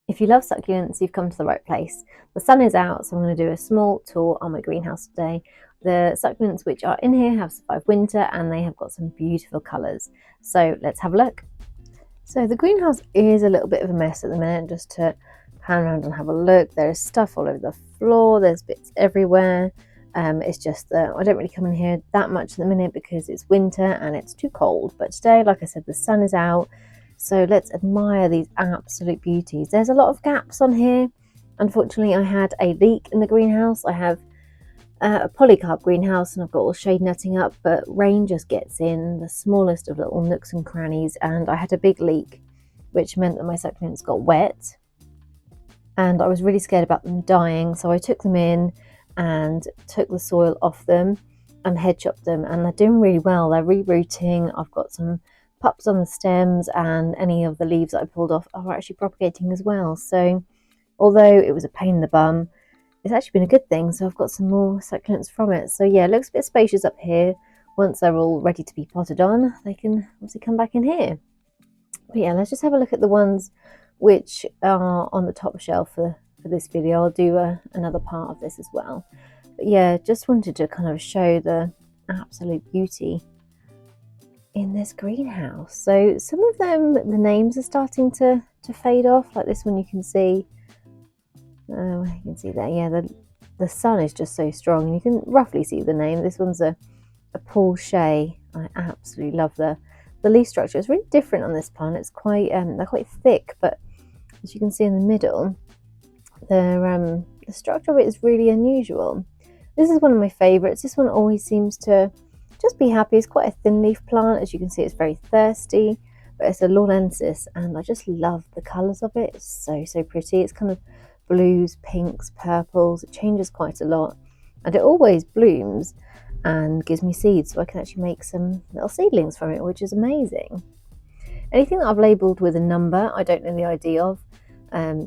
If you love succulents, you've come to the right place. The sun is out, so I'm going to do a small tour on my greenhouse today. The succulents which are in here have survived winter and they have got some beautiful colours. So let's have a look. So the greenhouse is a little bit of a mess at the minute. Just to pan around and have a look, there's stuff all over the floor, there's bits everywhere. It's just that I don't really come in here that much at the minute because it's winter and it's too cold. But today, like I said, the sun is out. So let's admire these absolute beauties. There's a lot of gaps on here. Unfortunately, I had a leak in the greenhouse. I have a polycarb greenhouse and I've got all shade netting up, but rain just gets in the smallest of little nooks and crannies, and I had a big leak, which meant that my succulents got wet. And I was really scared about them dying, so I took them in and took the soil off them and head chopped them, and they're doing really well. They're rerooting. I've got some pups on the stems, and any of the leaves that I pulled off are actually propagating as well. So although it was a pain in the bum, it's actually been a good thing. So I've got some more succulents from it. So yeah, it looks a bit spacious up here. Once they're all ready to be potted on, they can obviously come back in here. But yeah, let's just have a look at the ones which are on the top shelf for this video. I'll do another part of this as well. But yeah, just wanted to kind of show the absolute beauty in this greenhouse. So some of them, the names are starting to fade off. Like this one, you can see. You can see there. Yeah, the sun is just so strong, and you can roughly see the name. This one's a Paul Shea. I absolutely love the leaf structure. It's really different on this plant. It's quite they're quite thick, but as you can see in the middle, the structure of it is really unusual. This is one of my favourites. This one always seems to just be happy. It's quite a thin leaf plant. As you can see, it's very thirsty, but it's a Lawrensis, and I just love the colours of it. It's so pretty. It's kind of blues, pinks, purples. It changes quite a lot, and it always blooms and gives me seeds, so I can actually make some little seedlings from it, which is amazing. Anything that I've labelled with a number, I don't know the ID of,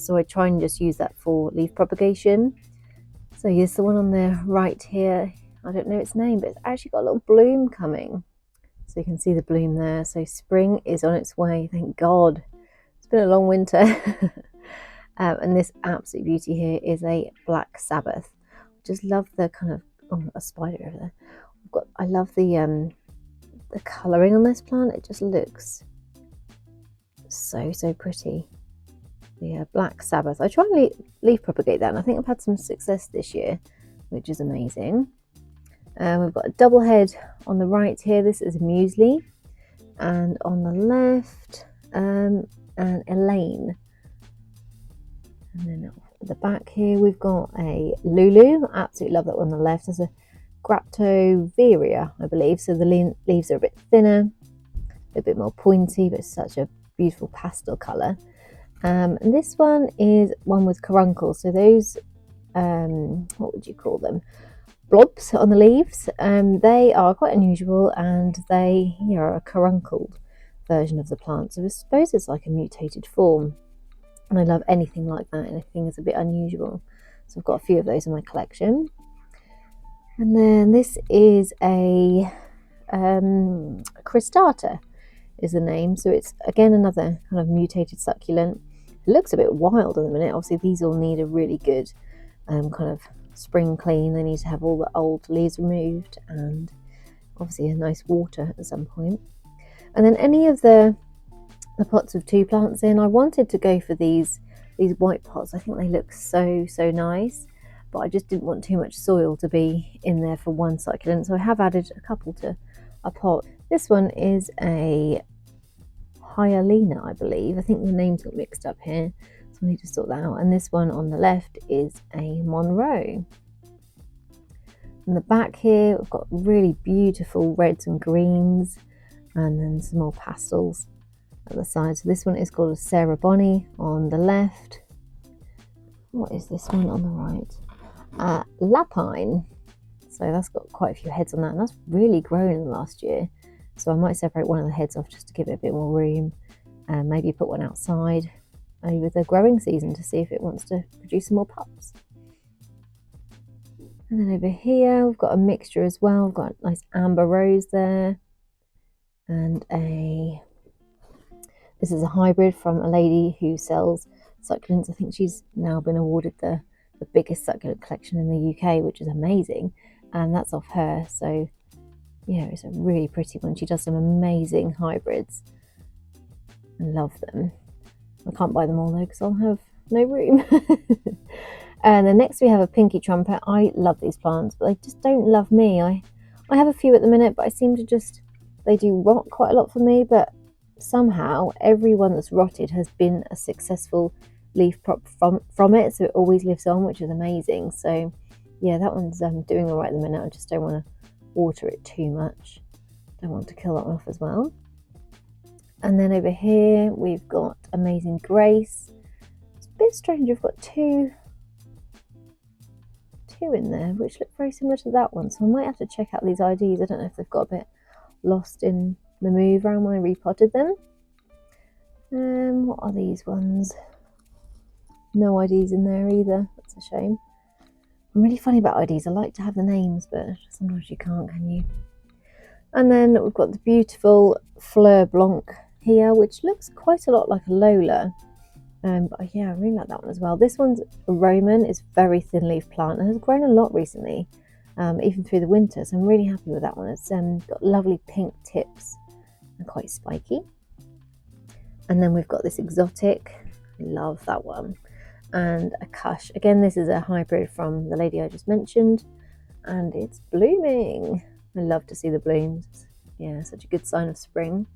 so I try and just use that for leaf propagation. So here's the one on the right here. I don't know its name, but it's actually got a little bloom coming. So you can see the bloom there. So spring is on its way, thank God. It's been a long winter. And this absolute beauty here is a Black Sabbath. Just love the kind of, oh, a spider over there. I love the colouring on this plant. It just looks so pretty. The Black Sabbath. I try and leaf propagate that, and I think I've had some success this year, which is amazing. We've got a double head on the right here. This is Muesli, and on the left, and Elaine. And then at the back here, we've got a Lulu. I absolutely love that one on the left. There's a Graptoveria, I believe. So the leaves are a bit thinner, a bit more pointy, but such a beautiful pastel colour. And this one is one with caruncles. So those, what would you call them? Blobs on the leaves. They are quite unusual, and they are a caruncled version of the plant. So I suppose it's like a mutated form. And I love anything like that. Anything is a bit unusual. So I've got a few of those in my collection. And then this is a Cristata is the name. So it's again another kind of mutated succulent. It looks a bit wild in a minute. Obviously these all need a really good kind of spring clean. They need to have all the old leaves removed, and obviously a nice water at some point. And then any of the pots with two plants in, I wanted to go for these white pots. I think they look so nice, but I just didn't want too much soil to be in there for one succulent, so I have added a couple to a pot. This one is a Hyalina, I believe. I think the names got mixed up here, so I need to sort that out. And this one on the left is a Monroe. On the back here, we've got really beautiful reds and greens, and then some more pastels at the side. So this one is called a Sarah Bonnie on the left. What is this one on the right? Lapine. So that's got quite a few heads on that, and that's really grown in the last year. So I might separate one of the heads off just to give it a bit more room, and maybe put one outside over the growing season to see if it wants to produce some more pups. And then over here we've got a mixture as well. We've got a nice amber rose there, and this is a hybrid from a lady who sells succulents. I think she's now been awarded the biggest succulent collection in the UK, which is amazing, and that's off her. So yeah, it's a really pretty one. She does some amazing hybrids. I love them. I can't buy them all though because I'll have no room. And then next we have a pinky trumpet. I love these plants, but they just don't love me. I have a few at the minute, but I seem to just, they do rot quite a lot for me, but somehow every one that's rotted has been a successful leaf prop from it, so it always lives on, which is amazing. So yeah, that one's doing all right at the minute. I just don't want to water it too much. Don't want to kill that one off as well. And then over here we've got Amazing Grace. It's a bit strange, I've got two in there which look very similar to that one, so I might have to check out these IDs. I don't know if they've got a bit lost in the move around when I repotted them. What are these ones? No IDs in there either. That's a shame. I'm really funny about IDs. I like to have the names, but sometimes you can't, can you? And then we've got the beautiful Fleur Blanc here, which looks quite a lot like a Lola. But yeah, I really like that one as well. This one's a Roman. It's very thin leaf plant and has grown a lot recently, even through the winter. So I'm really happy with that one. It's got lovely pink tips and quite spiky. And then we've got this exotic. Love that one. And a Kush. Again, this is a hybrid from the lady I just mentioned, and it's blooming. I love to see the blooms. Yeah, such a good sign of spring.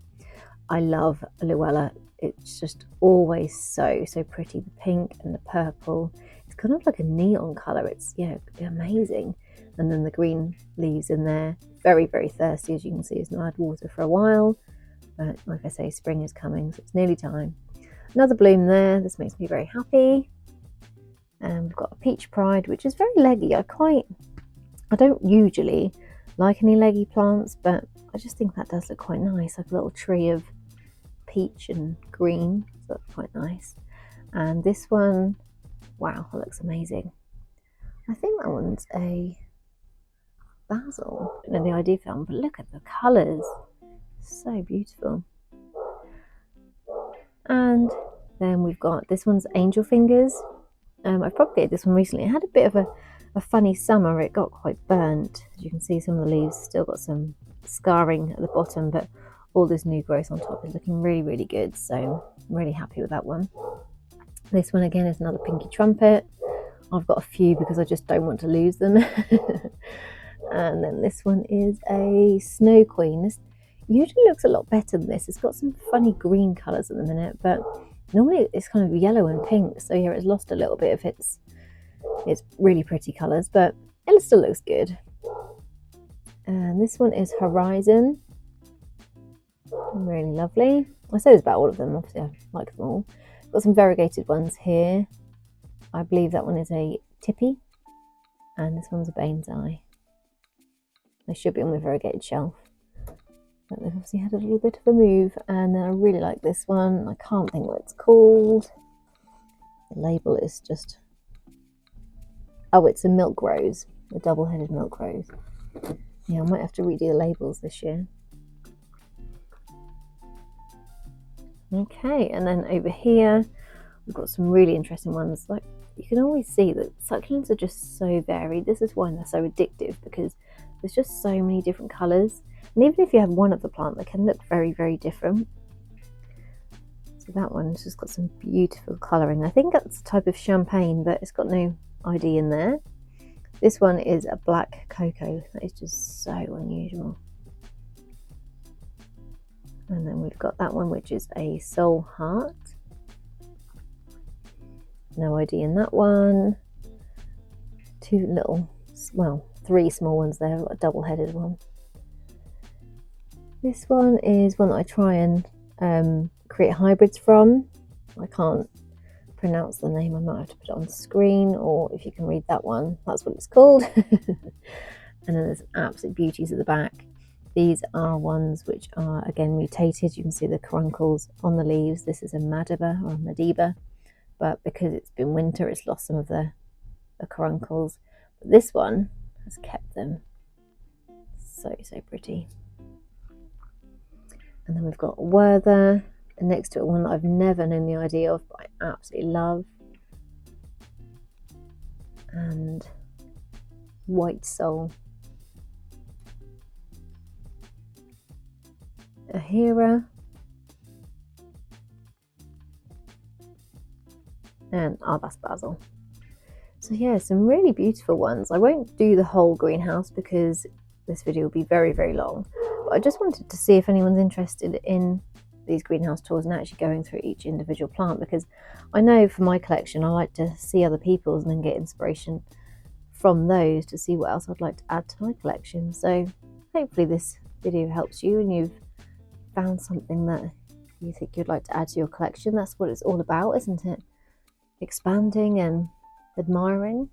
I love Luella. It's just always so pretty. The pink and the purple. It's kind of like a neon colour. It's, yeah, amazing. And then the green leaves in there. Very, very thirsty, as you can see. It's not had water for a while. But like I say, spring is coming, so it's nearly time. Another bloom there. This makes me very happy. And we've got a Peach Pride, which is very leggy. I don't usually like any leggy plants, but I just think that does look quite nice, like a little tree of peach and green. So that's quite nice. And this one, wow, that looks amazing. I think that one's a basil. I don't know the ID film, but look at the colours. So beautiful. And then we've got, this one's Angel Fingers. I've propagated this one recently. It had a bit of a funny summer. It got quite burnt. As you can see, some of the leaves still got some scarring at the bottom, but all this new growth on top is looking really, really good. So I'm really happy with that one. This one again is another Pinky Trumpet. I've got a few because I just don't want to lose them. And then this one is a Snow Queen. This usually looks a lot better than this. It's got some funny green colours at the minute, but normally it's kind of yellow and pink. So here it's lost a little bit of its really pretty colours, but it still looks good. And this one is Horizon. Really lovely. I say this about all of them, obviously I like them all. Got some variegated ones here. I believe that one is a Tippy, and this one's a Bane's Eye. They should be on the variegated shelf, but they've obviously had a little bit of a move. And I really like this one. I can't think what it's called. The label is just, oh, it's a Milk Rose, a double-headed Milk Rose. Yeah, I might have to redo the labels this year. Okay, and then over here we've got some really interesting ones. Like, you can always see that succulents are just so varied. This is why they're so addictive, because there's just so many different colours, and even if you have one of the plant, they can look very, very different. So that one's just got some beautiful colouring. I think that's a type of champagne, but it's got no ID in there. This one is a black cocoa. That is just so unusual. And then we've got that one, which is a Soul Heart. No ID in that one. Two little, well, three small ones there. I've got a double-headed one. This one is one that I try and create hybrids from. I can't pronounce the name. I might have to put it on screen, or if you can read that one, that's what it's called. And then there's absolute beauties at the back. These are ones which are, again, mutated. You can see the caruncles on the leaves. This is a Madiba or a Madiba, but because it's been winter, it's lost some of the caruncles. But this one has kept them. So, so pretty. And then we've got Werther. And next to it, one that I've never known the idea of, but I absolutely love. And white soul. A hera. And that's basil. So yeah, some really beautiful ones. I won't do the whole greenhouse because this video will be very, very long. But I just wanted to see if anyone's interested in these greenhouse tours and actually going through each individual plant, because I know for my collection I like to see other people's and then get inspiration from those to see what else I'd like to add to my collection. So hopefully this video helps you and you've found something that you think you'd like to add to your collection. That's what it's all about, isn't it? Expanding and admiring.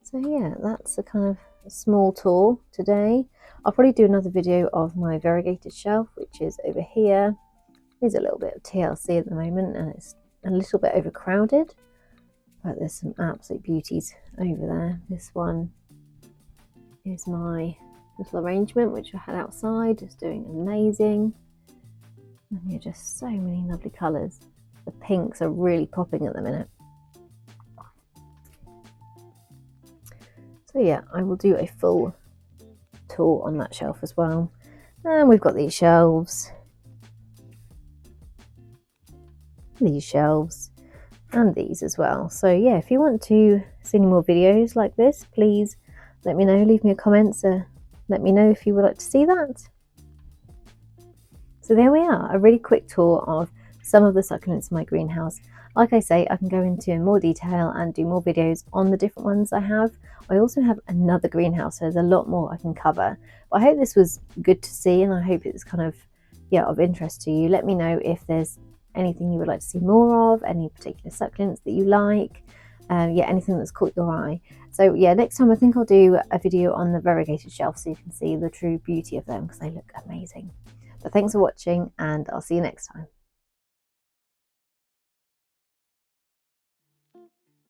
So yeah, that's a kind of a small tour today. I'll probably do another video of my variegated shelf, which is over here. There's a little bit of TLC at the moment and it's a little bit overcrowded, but there's some absolute beauties over there. This one is my little arrangement which I had outside, just doing amazing. And yeah, just so many lovely colours. The pinks are really popping at the minute. So yeah, I will do a full tour on that shelf as well. And we've got these shelves, and these as well. So yeah, if you want to see any more videos like this, please let me know, leave me a comment, let me know if you would like to see that. So there we are, a really quick tour of some of the succulents in my greenhouse. Like I say, I can go into more detail and do more videos on the different ones I have. I also have another greenhouse, so there's a lot more I can cover. But I hope this was good to see, and I hope it's kind of, yeah, of interest to you. Let me know if there's anything you would like to see more of, any particular succulents that you like, yeah, anything that's caught your eye. So yeah, next time I think I'll do a video on the variegated shelf so you can see the true beauty of them, because they look amazing. But thanks for watching, and I'll see you next time.